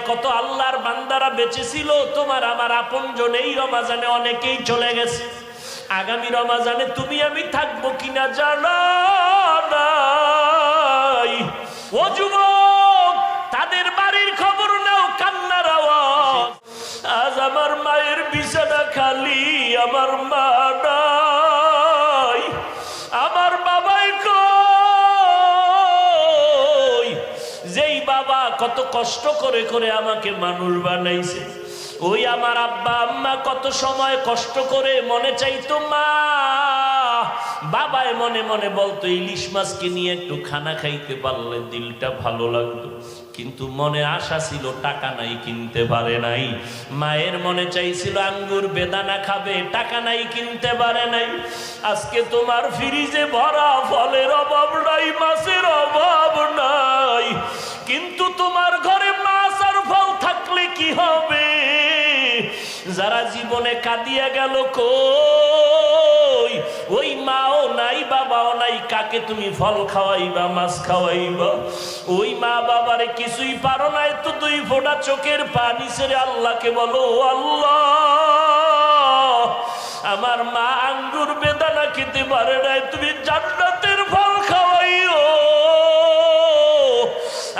কত আল্লাহর বান্দারা বেঁচে ছিল, তোমার আমার আপনজন এই রমাজানে অনেকেই চলে গেছে। আগামী রমাজানে তুমি আমি থাকবো কিনা জানা নাই। ও যুবক, তাদের বাড়ির খবর নাও, কান্নার আওয়াজ। আজ আমার মায়ের বিছানা খালি, আমার মা নাই, আমার বাবাই কই। যেই বাবা কত কষ্ট করে করে আমাকে মানুষ বানাইছে, ওই আমার আব্বা আম্মা কত সময় কষ্ট করে মনে চাইতো মা, বাবায় মনে মনে বলতো ইলিশ মাছকে নিয়ে একটু খানা খাইতে পারলে দিলটা ভালো লাগতো, কিন্তু মনে আশা ছিল, টাকা নাই কিনতে পারে নাই। মায়ের মনে চাইছিল আঙ্গুর বেদানা খাবে, টাকা নাই কিনতে পারে নাই। আজকে তোমার ফ্রিজে ভরা ফলের অভাব নাই, মাছের অভাব নাই, কিন্তু তোমার ঘরে মাছ আর ফল থাকলে কি হবে? যারা জীবনে কাঁদিয়া গেল কই, ওই মাও নাই বাবাও নাই, কাকে তুমি ফল খাওয়াইবা, মাছ খাওয়াইবা? ওই মা বাবারে কিছুই পারো নাই তো দুই ফোঁটা চোখের পানি ছেড়ে আল্লাহকে বলো, আল্লাহ আমার মা আঙ্গুর বেদানা খেতে পারে নাই, তুমি জান্নাতের ফল খাওয়াইও।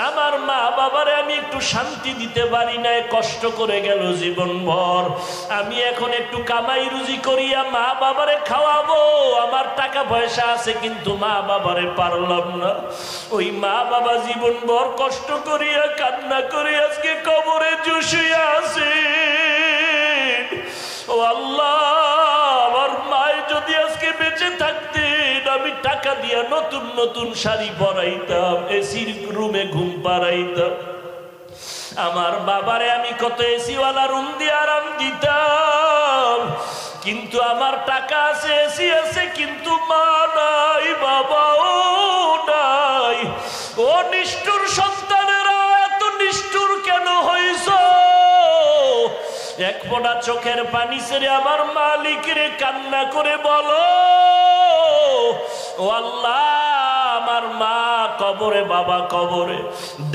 আমার মা বাবারে আমি একটু শান্তি দিতে পারি নাই, কষ্ট করে গেল জীবনভর, আমি এখন একটু কামাই রুজি করিয়া মা বাবারে খাওয়াবো। আমার টাকা পয়সা আছে কিন্তু মা বাবারে পারলাম না। ওই মা বাবা জীবনভর কষ্ট করিয়া কান্না করে আজকে কবরে জুসিয়া আছে। ও আল্লাহ, আমার মায় যদি আজকে বেঁচে থাকতেন, আমি টাকা দিয়া নতুন নতুন শাড়ি পরাইতাম, এসির রুমে ঘুম পাড়াইতাম। আমার বাবারে আমি কত এসিওয়ালা রুম দিয়ে আরাম দিতাম, কিন্তু আমার টাকা আছে, এসি আছে, কিন্তু মা নাই, বাবাও নাই। ও নিষ্ঠুর সন্তানেরা, এত নিষ্ঠুর কেন হইছ? এক ফোঁটা চোখের পানি ছেড়ে আমার মালিকরে কান্না করে বলো, ও আল্লাহ আমার মা কবরে, বাবা কবরে,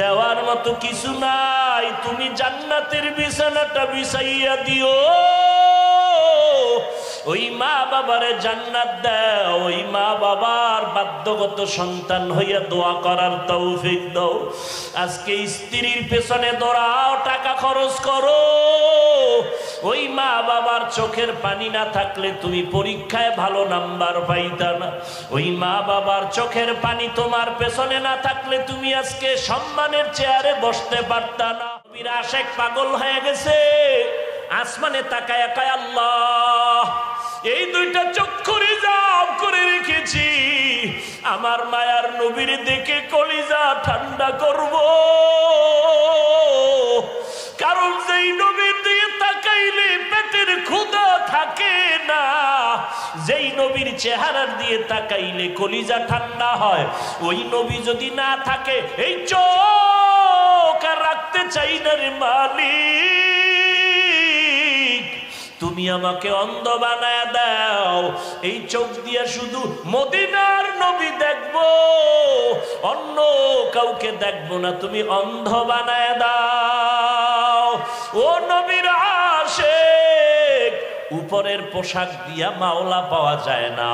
দেওয়ার মতো কিছু নাই, তুমি জান্নাতের বিছানাটা বিছাইয়া দিও। ওই মা বাবারে জান্নাত দাও, ওই মা বাবার বাধ্যগত সন্তান হইয়া দোয়া করার তৌফিক দাও। আজকে স্ত্রীর পেছনে দৌড়াও, টাকা খরচ করো, ওই মা বাবার চোখের পানি না থাকলে তুমি পরীক্ষায় ভালো নাম্বার পাইতা না। ওই মা বাবার চোখের পানি তোমার পেছনে না থাকলে তুমি আজকে সম্মানের চেয়ারে বসতে পারতা না। নবীর আশেক পাগল হয়ে গেছে, আসমানে তাকায় একাই আল্লাহ এই দুইটা চোখ রিজার্ভ করে রেখেছি, আমার মায়ার নবীর দেখে কলিজা ঠান্ডা করব। কারণ যেই নবীর দিয়ে তাকাইলে পেটের ক্ষুধা থাকে না, যেই নবীর চেহারার দিয়ে তাকাইলে কলিজা ঠান্ডা হয়, ওই নবী যদি না থাকে এই চোখ আর রাখতে চাই না রে মালিক, তুমি আমাকে অন্ধ বানায় দাও। এই চোখ দিয়ে শুধু মদিনার নবী দেখবো, অন্য কাউকে দেখবো না, তুমি অন্ধ বানায় দাও। ও নবীর আশিক, উপরের পোশাক দিয়া মাওলা পাওয়া যায় না,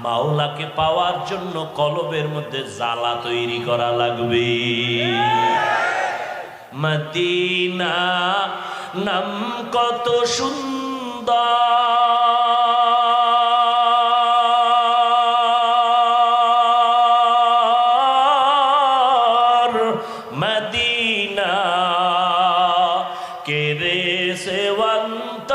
মাওলাকে পাওয়ার জন্য কলবের মধ্যে জ্বালা তৈরি করা লাগবে। মদিনা নাম কত সুন্দর, মদিনা কে রে সেবন্ত,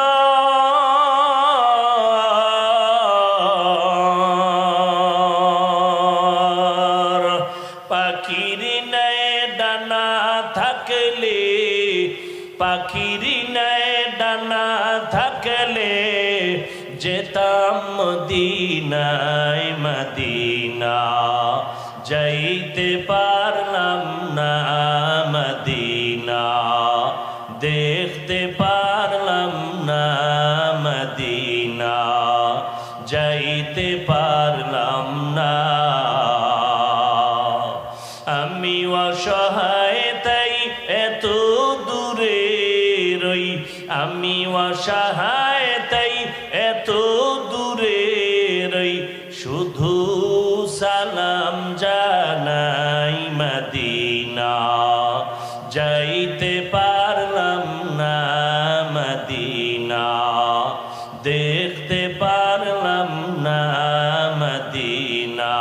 পাখির নাই ডানা থাকলে, পাখির নাই ডানা থাকলে যেতাম মদিনায়, মদিনা যাইতে পারলাম না, মদিনা দেখতে পারলাম না, মদিনা যাইতে পারলাম না। আমি অসহায় তাই এত দূরে আমি অসহায় তাই এত দূরে রই, শুধু সালাম জানাই মদিনা, যাইতে পারলাম না মদিনা, দেখতে পারলাম না মদিনা,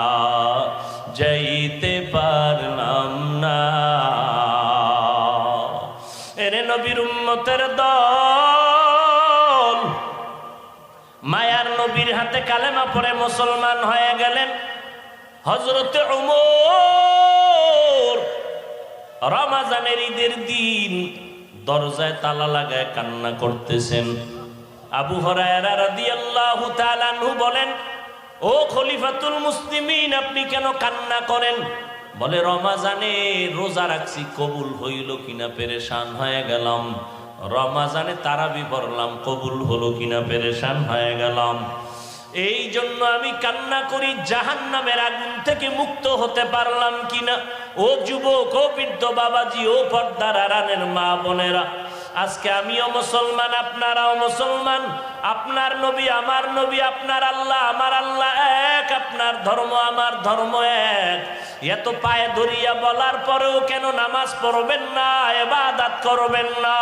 যাইতে পারলাম না। এরে নবীর উম্মতের দল, মায়ার নবীর হাতে কালেমা পড়ে মুসলমান হয়ে গেলেন। হযরতে ওমর রমজানের ঈদের দিন দরজায় তালা লাগায় কান্না করতেছেন। আবু হুরায়রা রাদিয়াল্লাহু তাআলা আনহু বলেন, ও খলিফাতুল মুসলিমিন, আপনি কেন কান্না করেন? বলে, রমজানে রোজা রাখছি, কবুল হইল কিনা পেরেশান হয়ে গেলাম। রমজানে তারাবি পড়লাম, কবুল হলো কিনা পেরেশান হয়ে গেলাম। এই জন্য আমি কান্না করি, জাহান্নামের আগুন থেকে মুক্ত হতে পারলাম কিনা। ও যুবক, ও বৃদ্ধ বাবাজি, ও পর্দার আড়ালের মা বোনেরা, আজকে আমিও মুসলমান, আপনারাও মুসলমান। আপনার নবী আমার নবী, আপনার আল্লাহ আমার আল্লাহ এক, আপনার ধর্ম আমার ধর্ম এক। এত পায়ে ধরিয়া বলার পরেও কেন নামাজ পড়বেন না, ইবাদত করবেন না?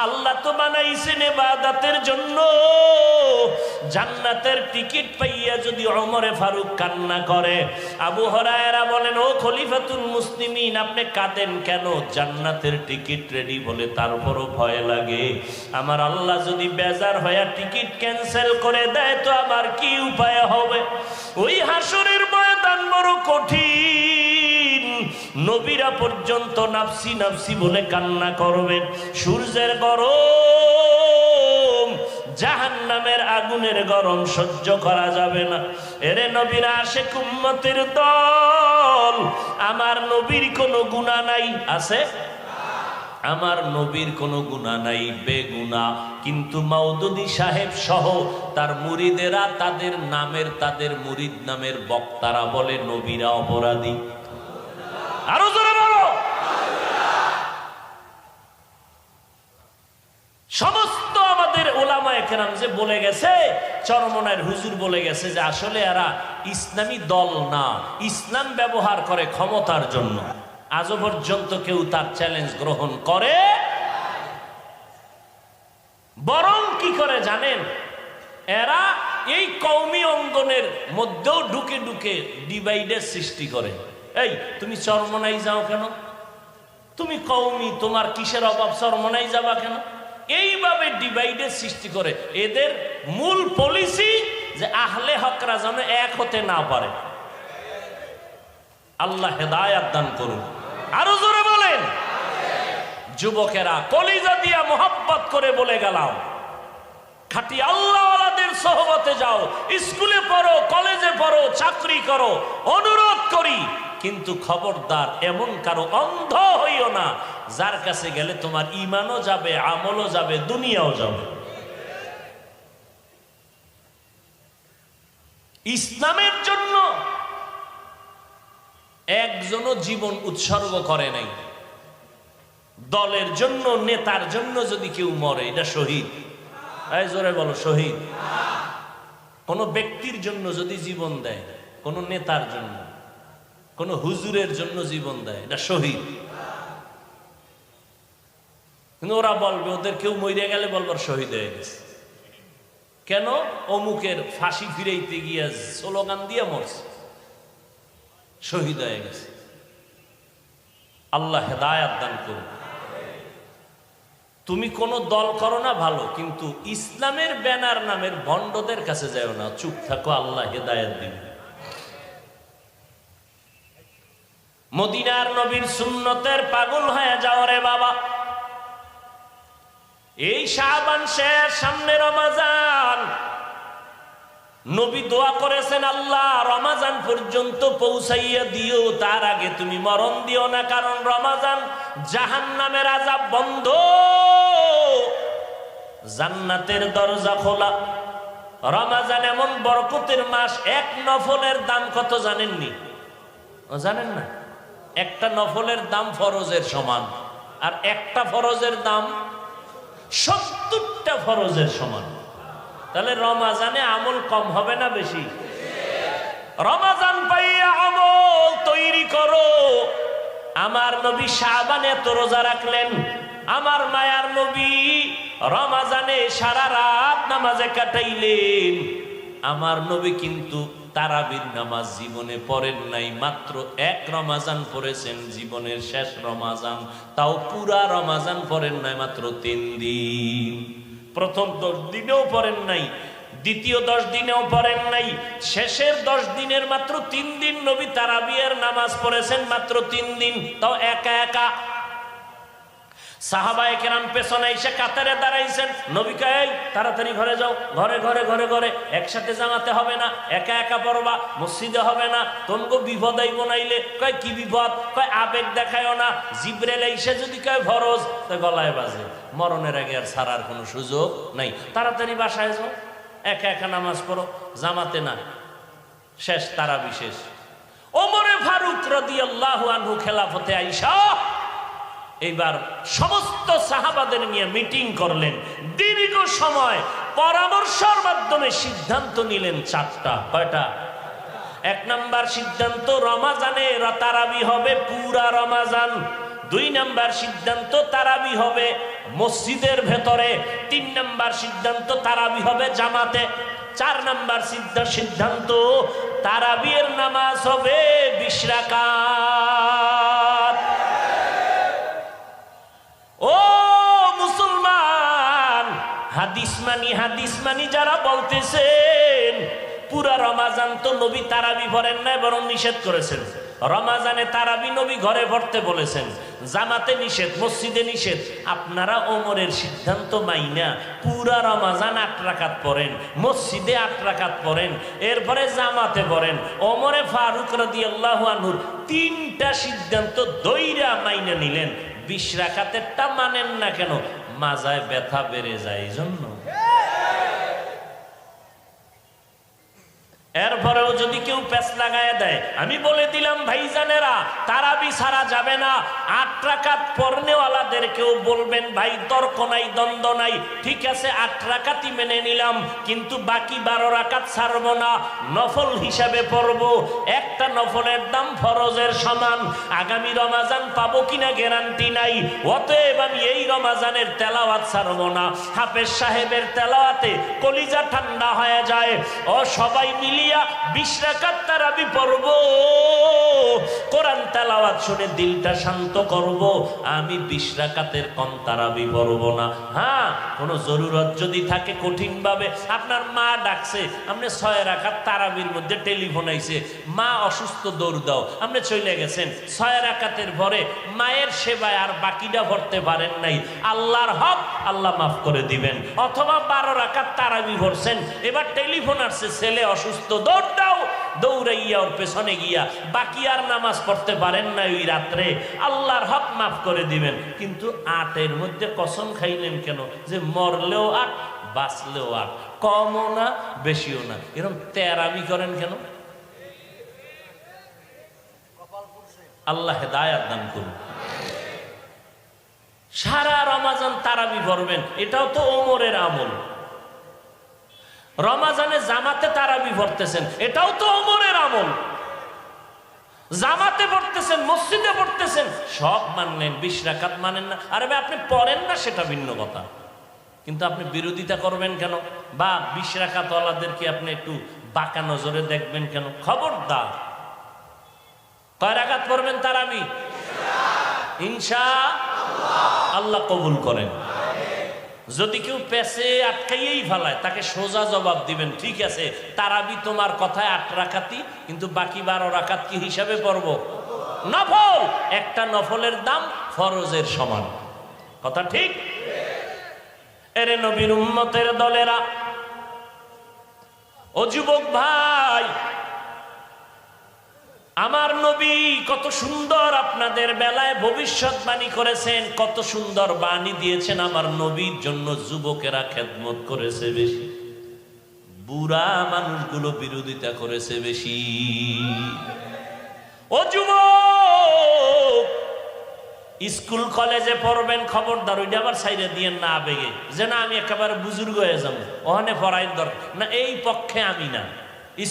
আল্লাহ তো বানাইছেন ইবাদতের জন্য। জান্নাতের টিকিট পাইয়া যদি ওমরে ফারুক কান্না করে, আবু হুরায়রা বলেন, ও খলিফাতুল মুসলিমিন, আপনি কাঁদেন কেন? জান্নাতের টিকিট রেডি বলে তারপরও ভয় লাগে। আমার আল্লাহ যদি বেজার হয়ে টিকিট ক্যান্সেল করে দেয় তো আমার কি উপায় হবে? ওই হাসরের ময়দান বড় কঠিন। নবীরা পর্যন্ত নাফসি নাফসি বলে কান্না করবেন। সূর্যের গরম, জাহান্নামের আগুনের গরম সহ্য করা যাবে না। এরে নবীরা আশিক উম্মতের দল, আমার নবীর কোনো গুনাহ নাই, আছে? আমার নবীর কোনো গুনাহ নাই, বেগুনাহ। কিন্তু মাওদুদী সাহেব সহ তার মুরিদেরা, তাদের নামের, তাদের মুরিদ নামের বক্তারা বলে নবীরা অপরাধী। আরো জোরে বলো। সমস্ত আমাদের ওলামায়ে কেরাম যে বলে গেছে, চরমনায়ের হুজুর বলে গেছে যে আসলে এরা ইসলামী দল না, ইসলাম ব্যবহার করে ক্ষমতার জন্য। আজও পর্যন্ত কেউ তার চ্যালেঞ্জ গ্রহণ করে, বরং কি করে জানেন? এরা এই কওমি অঙ্গনের মধ্যেও ঢুকে ঢুকে ডিভাইডের সৃষ্টি করে। এই তুমি চরমনাই যাও কেন? তুমি কওমি, তোমার কিসের অভাব, চরমনাই যাবা কেন? এইভাবে ডিভাইডের সৃষ্টি করে। এদের মূল পলিসি যে আহলে হকরা যেন এক হতে না পারে। আল্লাহ হেদায়েত দান করুন। আরো জোরে বলেন। যুবকেরা, কলিজা দিয়া মোহাব্বত করে বলে গেলাম, খাঁটি আল্লাহওয়ালাদের সোহবতে যাও, স্কুলে পড়ো, কলেজে পড়ো, চাকরি করো, অনুরোধ করি। কিন্তু খবরদার এমন কারো অন্ধ হইও না যার কাছে গেলে তোমার ঈমানও যাবে, আমলও যাবে, দুনিয়াও যাবে। ইসলামের জন্য একজনও জীবন উৎসর্গ করে নাই। দলের জন্য, নেতার জন্য যদি কেউ মরে, এটা শহীদ। এই জোরে বলো, শহীদ। কোন ব্যক্তির জন্য যদি জীবন দেয়, কোন নেতার জন্য, কোন হুজুরের জন্য জীবন দেয়, এটা শহীদ। কিন্তু ওরা বলবে, ওদের কেউ মরে গেলে বলবার শহীদ হয়ে গেছে। কেন? অমুকের ফাঁসি ফিরাইতে গিয়া স্লোগান দিয়ে মরছে, শহীদ হয়ে গেছে। আল্লাহ হেদায়েত দান করুন। তুমি কোন দল করো না ভালো, কিন্তু ইসলামের ব্যানার নামের ভণ্ডদের কাছে যাও না, চুপ থাকো, আল্লাহ হেদায়েত দিন। মদিনার নবীর সুন্নতের পাগল হয়ে যাও রে বাবা। এই শাবান শেষ, সামনে রমজান। নবী দোয়া করেছেন, আল্লাহ রমজান পর্যন্ত পৌঁছাইয়া দিও, তার আগে তুমি মরণ দিও না, কারণ রমজান জাহান্নামের আযাব বন্ধ, জান্নাতের দরজা খোলা। রমজান এমন বরকতের মাস, এক নফলের দাম কত জানেননি? জানেন না? একটা নফলের দাম ফরজের সমান, আর একটা ফরজের দাম 70টা ফরজের সমান। তাহলে রমাজানে আমল কম হবে না বেশি? রমাজান পাইয়া আমল তৈরি করো। আমার নবী শাবানে এত রোজা রাখলেন, আমার মায়ার নবী রমাজানে সারা রাত নামাজে কাটাইলেন। আমার নবী কিন্তু তারাবির নামাজ জীবনে পড়েন নাই, মাত্র এক রমাজান পড়েছেন, জীবনের শেষ রমাজান, তাও পুরা রমাজান পড়েন নাই, মাত্র 3 দিন। প্রথম 10 দিনেও পড়েন নাই, দ্বিতীয় 10 দিনেও পড়েন নাই, শেষের 10 দিনের মাত্র 3 দিন নবী তারাবির নামাজ পড়েছেন, মাত্র 3 দিন, তাও একা একা। সাহাবায়ে কেরাম পেছনে এসে কাতারে দাঁড়াইছেন, নবী কয় তাড়াতাড়ি ঘরে যাও, ঘরে ঘরে ঘরে ঘরে, একসাথে জামাতে হবে না, একা একা পড়বা, মসজিদে হবে না, তোমগো বিপদ আইব নাইলে। কয় কি বিপদ? কয় আবেগ দেখায়ও না, জিবরাইল এসে যদি কয় ফরজ, তো গলায় বাজে, মরণের আগে আর ছাড়ার কোনো সুযোগ নাই, তাড়াতাড়ি বাসায় যাও, একা একা নামাজ পড়ো, জামাতে না। শেষ তারাবি শেষ। ওমরে ফারুক রাদিয়াল্লাহু আনহু খেলাফতে আইসা এইবার সমস্ত সাহাবাদের নিয়ে মিটিং করলেন, দীর্ঘ সময় পরামর্শের মাধ্যমে সিদ্ধান্ত নিলেন 4টা। কয়টা? 1 নাম্বার সিদ্ধান্ত, রমাজানে তারাবি হবে পুরা রমাজান। 2 নাম্বার সিদ্ধান্ত, তারাবি হবে মসজিদের ভেতরে। 3 নাম্বার সিদ্ধান্ত, তারাবি হবে জামাতে। 4 নাম্বার সিদ্ধান্ত, তারাবির নামাজ হবে 20 রাকাত। ও মুসলমান, হাদিস মানি যারা বলতেছেন পুরা রমাজান তো নবী তারাবি পড়েন নাই, বরং নিষেধ করেছেন। রমাজানে তারাবি নবী ঘরে পড়তে বলেছেন, জামাতে নিষেধ, মসজিদে নিষেধ। আপনারা ওমরের সিদ্ধান্ত মাইনা পুরা রমাজান 8 রাকাত পড়েন, মসজিদে 8 রাকাত পড়েন, এরপরে জামাতে পড়েন। ওমরে ফারুক রাদিয়াল্লাহু আনহুর 3টা সিদ্ধান্ত দইরা মাইনা নিলেন। 20 রাকাতেরটা মানেন না কেন? মাজায় ব্যথা বেড়ে যায় এই জন্য। এরপরেও যদি কেউ প্যাচ লাগায় দেয়, আমি বলে দিলাম ভাইজানেরা, তারাবি ছাড়া যাবে না। 8 রাকাত পড়নেওয়ালাদেরকেও বলবেন ভাই তর্ক নাই, দ্বন্দ্ব নাই, ঠিক আছে 8 রাকাতই মেনে নিলাম, কিন্তু বাকি 12 রাকাত ছাড়বো না, নফল হিসাবে পড়বো। একটা নফলের দাম ফরজের সমান। আগামী রমাজান পাবো কিনা গ্যারান্টি নাই, অতএব আমি এই রমাজানের তেলাওয়াত ছাড়বো না। হাফেজ সাহেবের তেলাওয়াতে কলিজা ঠান্ডা হয়ে যায়। ও সবাই মিলিয়া 20 রাকাত তারাবি পড়ব, কোরআন তেলাওয়াত শুনে দিলটা শান্ত করব। আমি 20 রাকাতের কম তারাবি পড়ব না। হ্যাঁ, কোনো জরুরত যদি থাকে, কঠিন ভাবে আপনার মা ডাকছে, আপনি 6 রাকাত তারাবির মধ্যে টেলিফোন আইছে, মা অসুস্থ, দৌড় দাও, আপনি চলে গেছেন। 6 রাকাতের পরে মায়ের সেবায় আর বাকিটা পড়তে পারেন নাই, আল্লাহর হক, আল্লাহ মাফ করে দিবেন। অথবা 12 রাকাত তারাবি পড়ছেন, এবার টেলিফোন আসছে, ছেলে অসুস্থ, দৌড় দাও, দৌড়াইয়া ওর পেছনে গিয়া বাকি আর নামাজ পড়তে পারেন না ওই রাত্রে, আল্লাহর হক মাফ করে দিবেন। কিন্তু 8-এর মধ্যে কসম খাইলেন কেন যে মরলেও 8, বাঁচলেও 8, কমও না বেশিও না, এরকম তেরামি করেন কেন? আল্লাহ হেদায়াত দান করুন। সারা রমাজান তারাবি পড়বেন, এটাও তো ওমরের আমল। রমাজানে জামাতে তারাবি পড়তেছেন, এটাও তো ওমরের আমল। জামাতে পড়তেছেন, মসজিদে পড়তেছেন, সব মানলেন, 20 রাকাত মানেন না। আরে ভাই, আপনি পড়েন না সেটা ভিন্ন কথা, কিন্তু আপনি বিরোধিতা করবেন কেন? বা 20 রাকাত ওয়ালাদেরকে আপনি একটু বাঁকা নজরে দেখবেন কেন? খবরদার। কয় রাকাত পড়বেন তারাবি? ইনশাআল্লাহ কবুল করেন। যদি কেউ পেছে আটকাইয়েই ফেলায়, তাকে সোজা জবাব দিবেন, ঠিক আছে তারাবি তোমার কথায় 8 রাকাতই, কিন্তু বাকি 12 রাকাত কি হিসাবে পড়ব? নফল। একটা নফলের দাম ফরজের সমান। কথা ঠিক? এরে নবীর উম্মতের দলেরা, ও যুবক ভাই, আমার নবী কত সুন্দর আপনাদের বেলায় ভবিষ্যৎবাণী করেছেন, কত সুন্দর বাণী দিয়েছেন। আমার নবীর জন্য যুবকেরা খেদমত করেছে বেশি, বুড়া মানুষগুলো বিরোধিতা করেছে বেশি। ও যুবক, স্কুল কলেজে পড়বেন খবরদার ওইটা আবার সাইডে দিয়ে না আবেগে যে না আমি একেবারে বুজুর্গ হয়ে যাবো ওখানে পড়াই দরকার না, এই পক্ষে আমি না।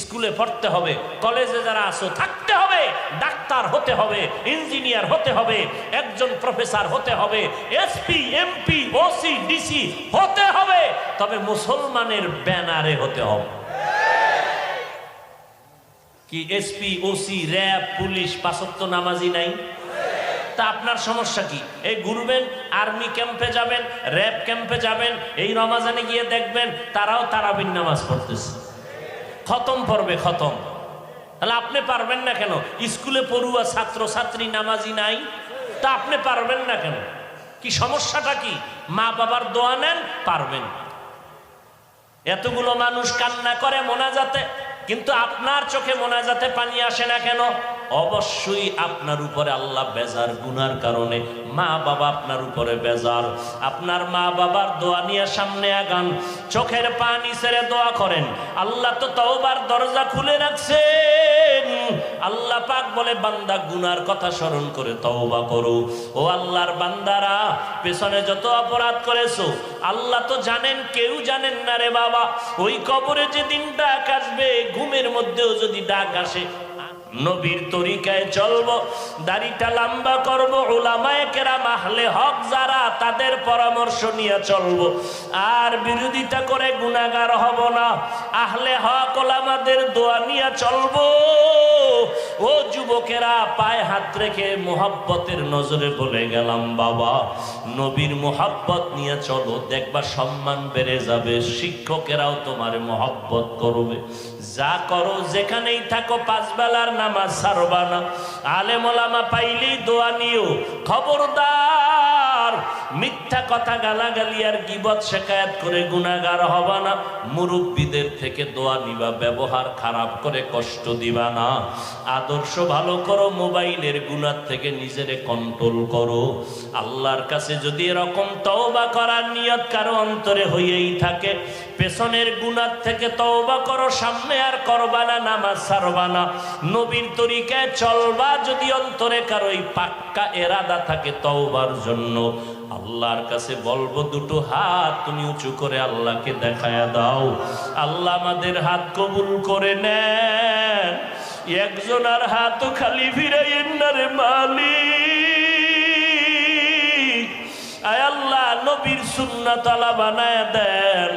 স্কুলে পড়তে হবে, কলেজে যারা আসো থাকতে হবে, ডাক্তার হতে হবে, ইঞ্জিনিয়ার হতে হবে, একজন প্রফেসর হতে হবে, এসপি এমপি ওসি ডিসি হতে হবে, তবে মুসলমানের ব্যানারে হতে হবে। কি এসপি ওসি র্যাব পুলিশ পাঁচ ওয়াক্ত নামাজি নাই? তা আপনার সমস্যা কি? এই ঘুরবেন, আর্মি ক্যাম্পে যাবেন, র্যাব ক্যাম্পে যাবেন, এই রমাজানে গিয়ে দেখবেন তারাও তারাবির নামাজ পড়তেছে, খতম পড়বে খতম। তাহলে আপনি পারবেন না কেন? স্কুলে পড়ুয়া ছাত্র ছাত্রী নামাজি নাই, তা আপনি পারবেন না কেন? কি সমস্যাটা কি? মা বাবার দোয়া নেন, পারবেন। এতগুলো মানুষ কান্না করে মোনাজাতে, কিন্তু আপনার চোখে মোনাজাতে পানি আসে না কেন? অবশ্যই আপনার উপরে আল্লাহ বেজার, গুনার কারণে মা বাবা আপনার উপরে বেজার। আপনার মা বাবার দোয়া নিয়ে সামনে আগান, চোখের পানি ছেড়ে দোয়া করেন। আল্লাহ তো তওবার দরজা খুলে রাখছেন। আল্লাহ পাক বলে বান্দা গুনার কথা স্মরণ করে তওবা করো। ও আল্লাহর বান্দারা, পেছনে যত অপরাধ করেছো আল্লাহ তো জানেন, কেউ জানেন না রে বাবা। ওই কবরে যেদিন ডাক আসবে, ঘুমের মধ্যেও যদি ডাক আসে, নবীর তরিকায় চলবো, দাড়িটা লম্বা করবো, উলামায়ে কেরাম আহলে হক যারা তাদের পরামর্শ নিয়ে চলবো, আর বিরোধিতা করে গুনাহগার হব না। আহলে হক ওলামাদের দোয়া নিয়ে চলবো। ও যুবকেরা, পায়ে হাত রেখে মোহাব্বতের নজরে বলে গেলাম, বাবা নবীর মোহাব্বত নিয়ে চলো, দেখবা সম্মান বেড়ে যাবে, শিক্ষকেরাও তোমার মোহাব্বত করবে। যা করো যেখানেই থাকো, পাঁচ বেলার নামাজ ছাড়বা না। আলেম ওলামা পাইলেই দোয়া নিও। খবরদার মিথ্যা কথা, গালাগালি আর গীবত শিকায়াত করে গুনাহগার হবা না। মুরব্বীদের থেকে দোয়া নিবা, ব্যবহার খারাপ করে কষ্ট দিবা না। আদর্শ ভালো করো, মোবাইলের গুনাহ থেকে নিজেরে কন্ট্রোল করো। আল্লাহর কাছে যদি এরকম তওবা করার নিয়ত কারো অন্তরে হইয়াই থাকে, পেছনের গুনাহ থেকে তওবা করো, সামনে আর করবা না, নামাজ ছাড়বা না, নবীর তরিকায় চলবা। যদি অন্তরে কারো এই পাক্কা এরাদা থাকে তওবার জন্য, আল্লাহর কাছে বলবো, দুটো হাত তুমি উঁচু করে আল্লাহকে দেখায়া দাও। আল্লাহ আমাদের হাত কবুল করে নেন। একজন আর হাত খালি ফিরাইয়েন না রে মালিক। আয় আল্লাহ, নবীর সুন্নাত আলা বানায়া দেন,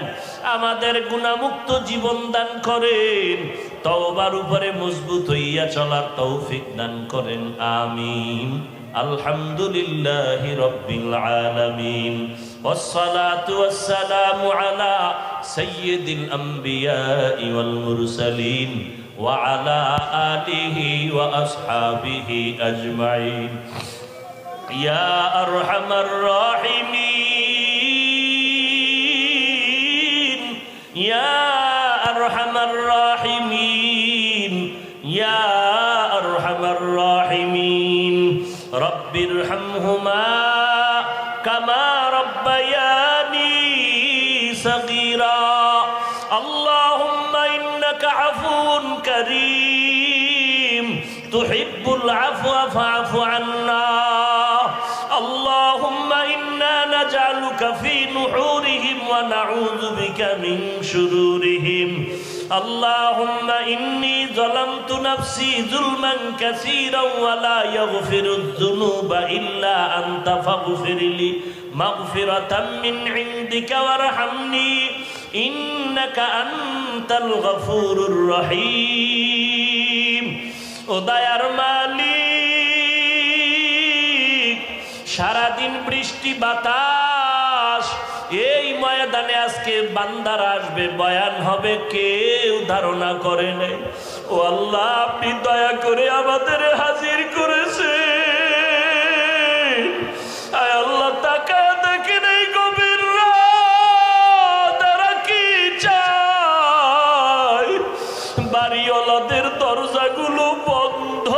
আমাদের গুনাহমুক্ত জীবন দান করেন, তওবার উপরে মজবুত হইয়া চলার তৌফিক দান করেন, আমিন। আলহামদুলিল্লাহি রাব্বিল আলামিন, ওয়াসসালাতু ওয়াসসালামু আলা সাইয়্যিদিল আম্বিয়াই ওয়াল মুরসালিন ওয়া আলা আলিহি ওয়া আসহাবিহি আজমাইন। ইয়া আরহামার রাহিমিন, ইয়া আরহামার রাহিমিন, ইয়া আরহামার রাহিমিন। রব্বিরহামহুমা কামা রব্বায়ানি সগীরা। আল্লাহুম্মা ইন্নাকা আফুন কারীম, তুহিব্বুল আফওয়া ফা'ফু আন্না। আল্লাহুম্মা ইন্না নাজআলুকা ফি নুহুরিহিম ওয়া নাউযু বিকা মিন শুরুরিহিম। আল্লাহুম্মা ইন্নী যালামতু নাফসি যুলমান কাসীরান ওয়া লা ইয়াগফিরুয যুনুবা ইল্লা আনতা ফাগফিরলি মাগফিরাতাম মিন ইনদিকা ওয়ারহামনি ইন্নাকা আনতাল গফুরুর রহিম। ও দয়ার মালিক, সারাদিন বৃষ্টি বাতাস, এই ময়দানে আজকে বান্দারা আসবে, বয়ান হবে, কেউ ধারণা করে নাই। ও আল্লাহ, আপনি দয়া করে আমাদের হাজির করেছে। আয় আল্লাহ, তাকায় দেখেন এই গভীর রাত, তারা কি চায়? বাড়িওয়ালাদের দরজাগুলো বন্ধ।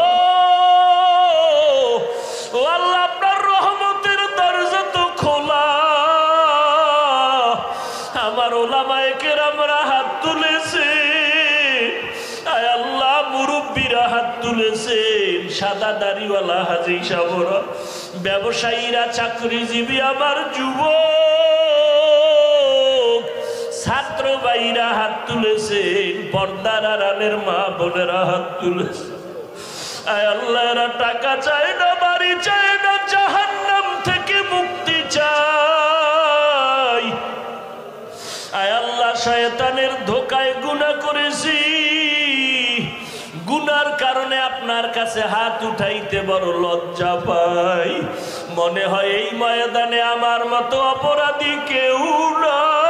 ও আল্লাহ, আপনার রহমতের দরজা তো খোলা। আমার ওলামায়ে কেরামরা হাত তুলেছে, আয় আল্লাহ মুরব্বীরা হাত তুলেছেন, সাদা দাড়িওয়ালা হাজী সাহেবরা, ব্যবসায়ীরা, চাকরিজীবী, আমার যুবক ছাত্র ভাইরা হাত তুলেছেন, পর্দার আড়ালের মা বোনেরা হাত তুলেছে। আয় আল্লাহ, এরা টাকা চায় না, বাড়ি চায় না, জাহান্নাম থেকে মুক্তি চাই। আয় আল্লাহ, শয়তানের ধোকায় গুনাহ করেছি, গুনার কারণে আপনার কাছে হাত উঠাইতে বড় লজ্জা পাই। মনে হয় এই ময়দানে আমার মতো অপরাধী কেউ নাই।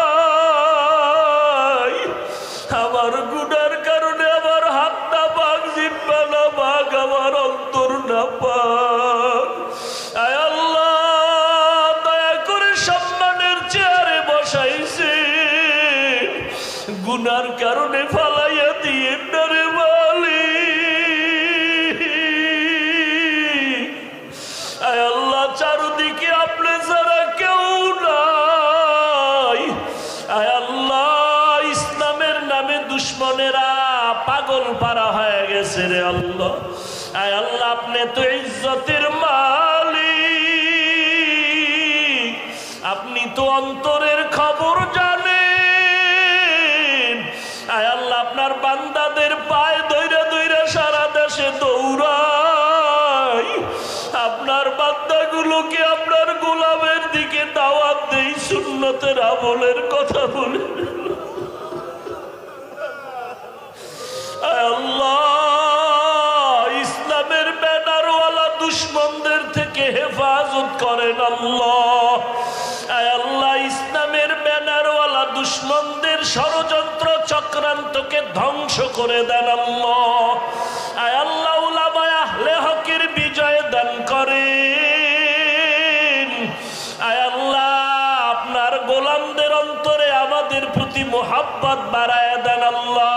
আমার গুনার কারণে আমার হাত না পাক, জিহ্বা না পাক, আমার অন্তর না পাক। আয় আল্লাহ, দয়া করে সম্মানের চেয়ারে বসাইছে, গুনার কারণে ফালাইয়া দিয়ে না রে মালিক। আয় আল্লাহ, চারদিকে আপনি ছাড়া কেউ নাই। আয় আল্লাহ, ইসলামের নামে দুশ্মনেরা পাগল পারা হয়ে গেছে রে আল্লাহ। আয় আল্লাহ, আপনি তো ইজ্জতের মালিক, আপনি তো অন্তরের খবর জানেন। আয় আল্লাহ, আপনার বান্দাদের পায়ে দইরা দইরা সারা দেশে দৌড়াই, আপনার বান্দাগুলোকে আপনার গোলামের দিকে দাওয়াত দেই, সুন্নতের আমলের কথা বলে। আয় আল্লাহ, ইসলামের ব্যানারওয়ালা দুশ্মনদের থেকে হেফাজত করেন আল্লাহ। আয় আল্লাহ, ইসলামের ব্যানারওয়ালা দুশ্মনদের ষড়যন্ত্র চক্রান্তকে ধ্বংস করে দেন আল্লাহ। আয় আল্লাহ, উলামায়ে আহলে হকের বিজয় দান করেন। আয় আল্লাহ, আপনার গোলামদের অন্তরে আমাদের প্রতি মোহাব্বত বাড়ায় দেন আল্লাহ।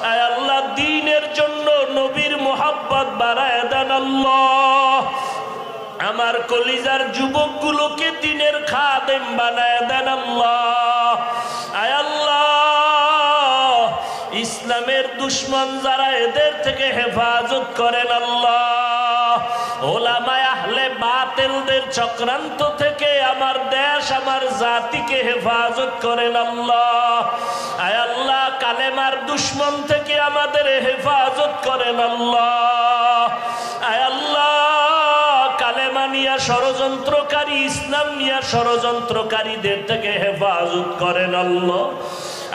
আয় আল্লাহ, দ্বীনের জন্য নবীর মোহাব্বত বাড়ায় দেন আল্লাহ। আমার কলিজার যুবকগুলোকে দ্বীনের খাদেম বানায় দেন আল্লাহ। আয় আল্লাহ, ইসলামের দুশ্মন যারা, এদের থেকে হেফাজত করেন আল্লাহ। ওলামায়ে আহলে বাতিলদের চক্রান্ত থেকে আমার দেশ, আমার জাতিকে হেফাজত করেন আল্লাহ। আয় আল্লাহ, কালেমার দুশ্মন থেকে আমাদের হেফাজত করেন আল্লাহ। আয় আল্লাহ, কালেমা নিয়া ষড়যন্ত্রকারী, ইসলাম নিয়া ষড়যন্ত্রকারীদের থেকে হেফাজত করেন আল্লাহ।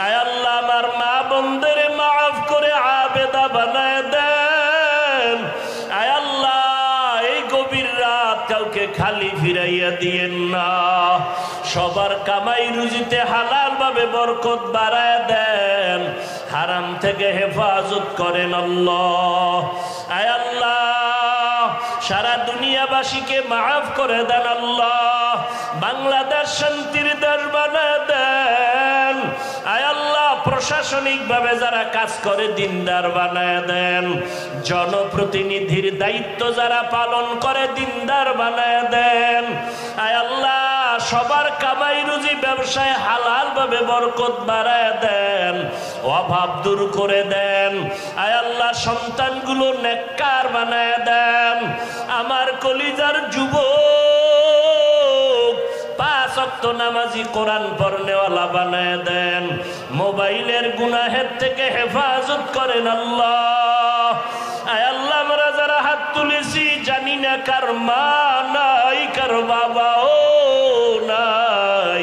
আয় আল্লাহ, আমার মা বোনদের মাফ করে আবেদা বানায় দেন। আয় আল্লাহ, এই গভীর রাত কাউকে খালি ফিরাইয়া দিয়েন না, সবার কামাই রুজিতে হালাল ভাবে বরকত বাড়ায় দেন, হারাম থেকে হেফাজত করেন আল্লাহ। আয় আল্লাহ, সারা দুনিয়াবাসীকে মাফ করে দেন আল্লাহ। বাংলাদেশ শান্তির দেশ বানায় দেন। আয় আল্লাহ, প্রশাসনিক ভাবে যারা কাজ করে দিনদার বানায় দেন। জনপ্রতিনিধির দায়িত্ব যারা পালন করে দিনদার বানায় দেন। আয় আল্লাহ, সবার কামাই রুজি ব্যবসায় হালাল ভাবে বরকত বাড়ায় দেন, অভাব দূর করে দেন। আয় আল্লাহ, সন্তানগুলো নেককার বানায় দেন। আমার কলিজার যুবক 5 ওয়াক্ত নামাজি, কোরআন পড়নেওয়ালা বানায় দেন। মোবাইলের গুনাহের থেকে হেফাজত করেন আল্লাহ। আয় আল্লাহ, আমরা যারা হাত তুলেছি, জানি না কার মা নাই, কার বাবাও নাই,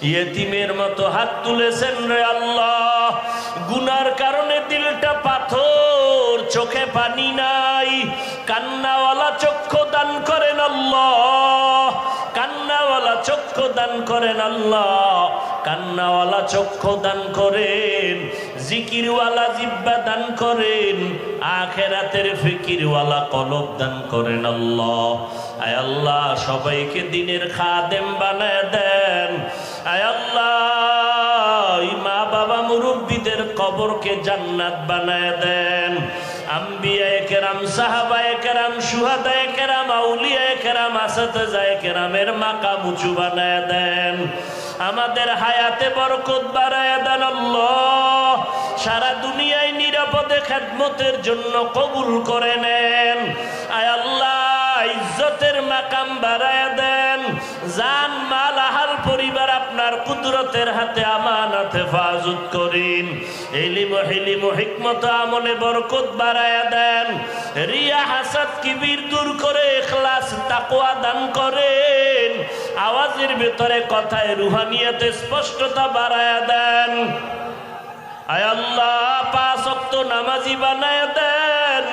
ইয়েতিমের মতো হাত তুলেছেন রে আল্লাহ। গুনার কারণে দিলটা পাথর, চোখে পানি নাই, কান্নাওয়ালা চক্ষু দান করেন আল্লাহ। কান্নাওয়ালা চক্ষু দান করেন আল্লাহ। কান্নাওয়ালা চক্ষু দান করেন, জিকিরওয়ালা জিহ্বা দান করেন, আখিরাতের ফিকিরওয়ালা কলব দান করেন আল্লাহ। আয় আল্লাহ, সবাইকে দ্বীনের খাদেম বানায় দেন। আয় আল্লাহ, মা বাবা মুরব্বীদের কবরকে জান্নাত বানায় দেন। আম্বিয়ায়ে কেরাম, সাহাবায়ে কেরাম, শুহাদায়ে কেরাম, আউলিয়ায়ে কেরাম, আসাতিজায়ে কেরামের মাকাম উঁচু বানায় দেন। আমাদের হায়াতে বরকত বাড়ায় দেন আল্লাহ। সারা দুনিয়ায় নিরাপদে খেদমতের জন্য কবুল করে নেন। আয় আল্লাহ, ইজ্জতের মাকাম বাড়ায়া দেন। জান মাল আহাল পরিবার আপনার কুদরতের হাতে আমানত হেফাজত করেন। ইলম হিলিম হিকমত আমলে বরকত বাড়ায়া দেন। রিয়া হাসাদ কিবির দূর করে ইখলাস তাকওয়া দান করেন। আওয়াজের ভিতরে কথায় রুহানিয়াতে স্পষ্টতা বাড়ায়া দেন। আয় আল্লাহ, 5 ওয়াক্ত নামাজি বানায়া দেন।